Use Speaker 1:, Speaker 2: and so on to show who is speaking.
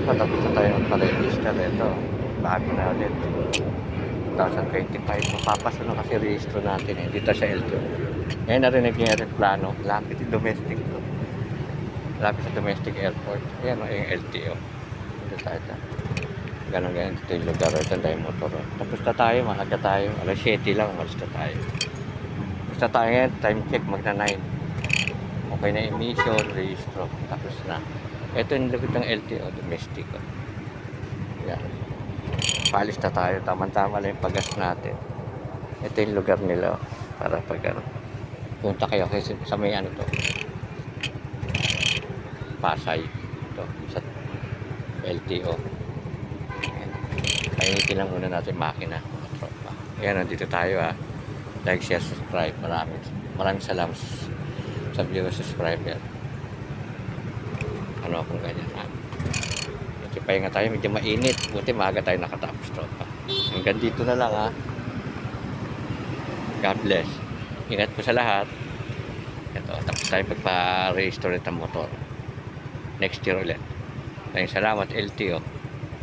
Speaker 1: tropa, tapos na tayo magpa-register. Ito, bago na ulit. 2025. Mapapasa na kasi registro natin eh. Dito sa LTO. Ngayon narinig yung aeroplano. Lapit yung domestic to. Lapit sa domestic airport. Ayan o, yung LTO. Dito tayo. Ganon ito yung lugar. Ito tayo motor. Tapos na tayo, maaga tayo. Alas 7 lang, umalis na tayo. Tapos na tayo ngayon, time check, magna 9. Okay na emission, registro. Tapos na. Ito yung lugar ng LTO, domestic. Yan. Paalis na tayo. Tama-tama lang yung paggas natin. Ito yung lugar nila. Para pag punta kayo kasi sa may ano to. Pasay. Ito. Sa LTO. Painitin lang muna natin makina. Ayan, nandito tayo ha. Like, share, subscribe. Maraming salamat sa viewers, subscriber. Ano akong ganyan ha. Pahinga tayo, medyo mainit. Buti maaga tayo nakatapos, tropa. Hanggang dito na lang ha. God bless. Ingat po sa lahat. Ito, tapos tayo pagpa-register ng motor. Next year ulit. Maraming salamat, LTO.